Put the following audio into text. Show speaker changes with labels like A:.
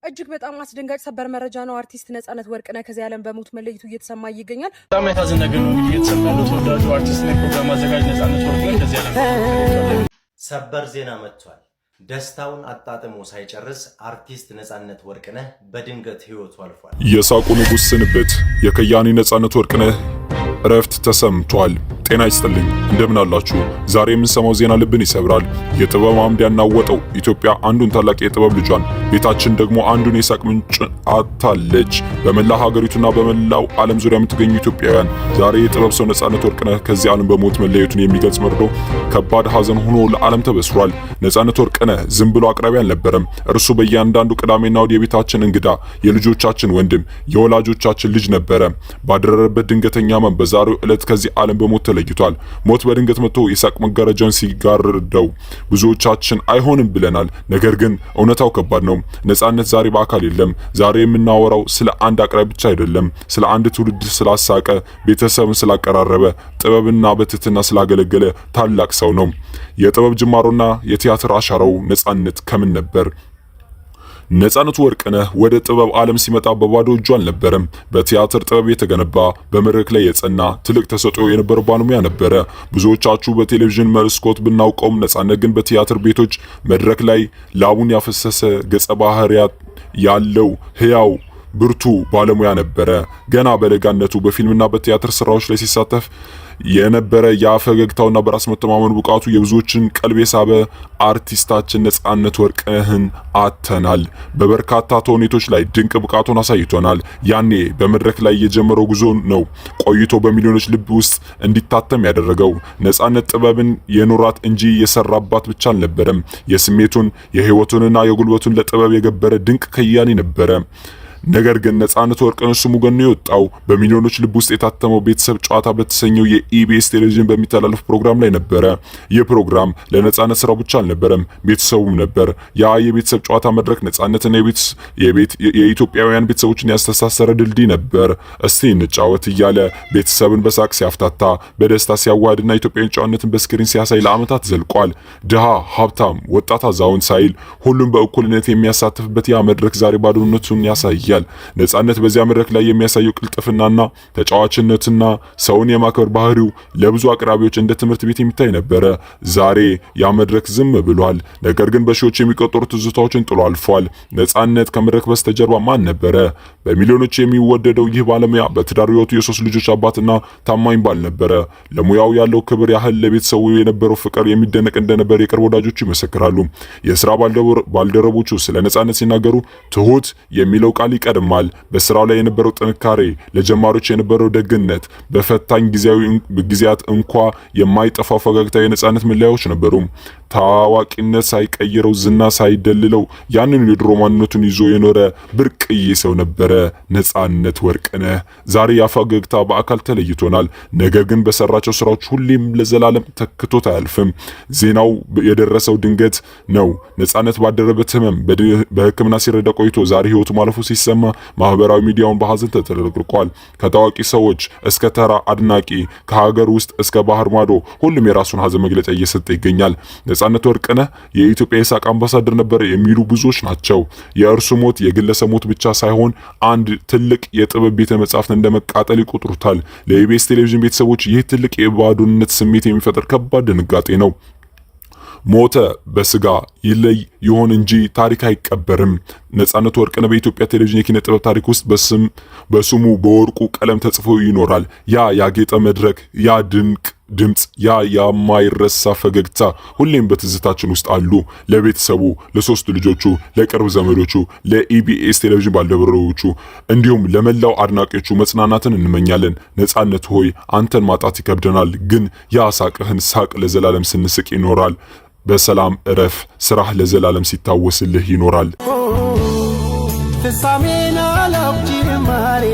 A: እጅግ በጣም አስደንጋጭ ሰበር መረጃ ነው። አርቲስት ነጻነት ወርቅነህ ከዚህ ዓለም በሞት መለየቱ እየተሰማ ይገኛል።
B: በጣም ያሳዝን ነገር ነው እየተሰማ ያለው። ተወዳጁ አርቲስት እና ፕሮግራም አዘጋጅ ነጻነት ወርቅነህ ከዚህ ዓለም
C: ሰበር ዜና መጥቷል። ደስታውን አጣጥሞ ሳይጨርስ አርቲስት ነጻነት ወርቅነህ በድንገት ህይወቱ አልፏል።
D: የሳቁ ንጉስ ስንብት የከያኒ ነጻነት ወርቅነህ እረፍት ተሰምቷል። ጤና ይስጥልኝ እንደምን አላችሁ? ዛሬ የምንሰማው ዜና ልብን ይሰብራል። የጥበብ አምድ ያናወጠው ኢትዮጵያ አንዱን ታላቅ የጥበብ ልጇን፣ ቤታችን ደግሞ አንዱን የሳቅ ምንጭ አጣለች። በመላ ሀገሪቱና በመላው ዓለም ዙሪያ የምትገኙ ኢትዮጵያውያን ዛሬ የጥበብ ሰው ነጻነት ወርቅነህ ከዚህ ዓለም በሞት መለየቱን የሚገልጽ መርዶ ከባድ ሐዘን ሆኖ ለዓለም ተበስሯል። ነጻነት ወርቅነህ ዝም ብሎ አቅራቢ አልነበረም። እርሱ በእያንዳንዱ ቅዳሜና እሁድ የቤታችን እንግዳ፣ የልጆቻችን ወንድም፣ የወላጆቻችን ልጅ ነበረ። ባደረበት ድንገተኛ ሕመም በዛሬው ዕለት ከዚህ ዓለም በሞት ተለይቷል። ሞት በድንገት መጥቶ የሳቅ መጋረጃን ሲጋርደው ብዙዎቻችን አይሆንም ብለናል። ነገር ግን እውነታው ከባድ ነው። ነጻነት ዛሬ በአካል የለም። ዛሬ የምናወራው ስለ አንድ አቅራቢ ብቻ አይደለም። ስለ አንድ ትውልድ ስላሳቀ፣ ቤተሰብን ስላቀራረበ፣ ጥበብና በትህትና ስላገለገለ ታላቅ ሰው ነው። የጥበብ ጅማሮና የቲያትር አሻራው ነጻነት ከምን ነበር? ነጻነት ወርቅነህ ወደ ጥበብ ዓለም ሲመጣ በባዶ እጁ አልነበረም። በቲያትር ጥበብ የተገነባ በመድረክ ላይ የጸና ትልቅ ተሰጥኦ የነበረው ባለሙያ ነበረ። ብዙዎቻችሁ በቴሌቪዥን መስኮት ብናውቀውም ነጻነት ግን በቲያትር ቤቶች መድረክ ላይ ላቡን ያፈሰሰ ገጸ ባህሪያት ያለው ህያው ብርቱ ባለሙያ ነበረ። ገና በለጋነቱ በፊልምና በቲያትር ስራዎች ላይ ሲሳተፍ የነበረ ያፈገግታውና በራስ መተማመን ብቃቱ የብዙዎችን ቀልብ የሳበ አርቲስታችን ነጻነት ወርቅነህን አተናል። በበርካታ ተውኔቶች ላይ ድንቅ ብቃቱን አሳይቶናል። ያኔ በመድረክ ላይ የጀመረው ጉዞ ነው ቆይቶ በሚሊዮኖች ልብ ውስጥ እንዲታተም ያደረገው። ነጻነት ጥበብን የኖራት እንጂ የሰራባት ብቻ አልነበረም። የስሜቱን የህይወቱንና የጉልበቱን ለጥበብ የገበረ ድንቅ ከያኒ ነበረ። ነገር ግን ነጻነት ወርቅነህ ስሙ ገኖ የወጣው በሚሊዮኖች ልብ ውስጥ የታተመው ቤተሰብ ጨዋታ በተሰኘው የኢቢኤስ ቴሌቪዥን በሚተላለፍ ፕሮግራም ላይ ነበረ። ይህ ፕሮግራም ለነጻነት ስራው ብቻ አልነበረም፣ ቤተሰቡም ነበር። ያ የቤተሰብ ጨዋታ መድረክ ነጻነትና የኢትዮጵያውያን ቤተሰቦችን ያስተሳሰረ ድልድይ ነበር። እስቲ እንጫወት እያለ ቤተሰብን በሳቅ ሲያፍታታ፣ በደስታ ሲያዋድና ኢትዮጵያዊ ጨዋነትን በስክሪን ሲያሳይ ለዓመታት ዘልቋል። ድሃ፣ ሀብታም፣ ወጣት፣ አዛውንት ሳይል ሁሉም በእኩልነት የሚያሳትፍበት ያ መድረክ ዛሬ ባዶነቱን ያሳያል። ነጻነት በዚያ መድረክ ላይ የሚያሳየው ቅልጥፍናና ተጫዋችነትና ሰውን የማክበር ባህሪው ለብዙ አቅራቢዎች እንደ ትምህርት ቤት የሚታይ ነበረ። ዛሬ ያ መድረክ ዝም ብሏል። ነገር ግን በሺዎች የሚቆጠሩ ትዝታዎችን ጥሎ አልፏል። ነጻነት ከመድረክ በስተጀርባ ማን ነበረ? በሚሊዮኖች የሚወደደው ይህ ባለሙያ በትዳር ሕይወቱ የሶስት ልጆች አባትና ታማኝ ባል ነበረ። ለሙያው ያለው ክብር ያህል ለቤተሰቡ የነበረው ፍቅር የሚደነቅ እንደነበር የቅርብ ወዳጆቹ ይመሰክራሉ። የስራ ባልደረቦቹ ስለ ነጻነት ሲናገሩ ትሁት የሚለው ቃል ይቀድማል። በስራው ላይ የነበረው ጥንካሬ፣ ለጀማሪዎች የነበረው ደግነት፣ በፈታኝ ጊዜያት እንኳ የማይጠፋው ፈገግታ የነጻነት መለያዎች ነበሩ። ታዋቂነት ሳይቀይረው፣ ዝና ሳይደልለው ያንን የድሮ ማንነቱን ይዞ የኖረ ብርቅዬ ሰው ነበረ ነጻነት ወርቅነህ። ዛሬ ያ ፈገግታ በአካል ተለይቶናል። ነገር ግን በሰራቸው ስራዎች ሁሌም ለዘላለም ተክቶት አያልፍም። ዜናው የደረሰው ድንገት ነው። ነጻነት ባደረበት ህመም በሕክምና ሲረዳ ቆይቶ ዛሬ ህይወቱ ማለፉ ሲሰማ ማህበራዊ ሚዲያውን በሐዘን ተጥለቅልቋል። ከታዋቂ ሰዎች እስከ ተራ አድናቂ፣ ከሀገር ውስጥ እስከ ባህር ማዶ ሁሉም የራሱን ሐዘን መግለጫ እየሰጠ ይገኛል። ነጻነት ወርቅነህ የኢትዮጵያ የሳቅ አምባሳደር ነበር የሚሉ ብዙዎች ናቸው። የእርሱ ሞት የግለሰብ ሞት ብቻ ሳይሆን አንድ ትልቅ የጥበብ ቤተ መጻሕፍት እንደመቃጠል ይቆጥሩታል። ለኢቢኤስ ቴሌቪዥን ቤተሰቦች ይህ ትልቅ የባዶነት ስሜት የሚፈጥር ከባድ ድንጋጤ ነው። ሞተ በስጋ ይለይ ይሆን እንጂ ታሪክ አይቀበርም። ነጻነት ወርቅነህ በኢትዮጵያ ቴሌቪዥን የኪነ ጥበብ ታሪክ ውስጥ በስሙ በወርቁ ቀለም ተጽፎ ይኖራል። ያ ያጌጠ መድረክ፣ ያ ድንቅ ድምጽ፣ ያ የማይረሳ ፈገግታ ሁሌም በትዝታችን ውስጥ አሉ። ለቤተሰቡ፣ ለሶስት ልጆቹ፣ ለቅርብ ዘመዶቹ፣ ለኢቢኤስ ቴሌቪዥን ባልደረቦቹ እንዲሁም ለመላው አድናቂዎቹ መጽናናትን እንመኛለን። ነጻነት ሆይ አንተን ማጣት ይከብደናል፣ ግን ያ ሳቅህን ሳቅ ለዘላለም ስንስቅ ይኖራል። በሰላም እረፍ፣ ስራህ ለዘላለም ሲታወስልህ ይኖራል።
E: ፍጻሜና ላውጅ ማሬ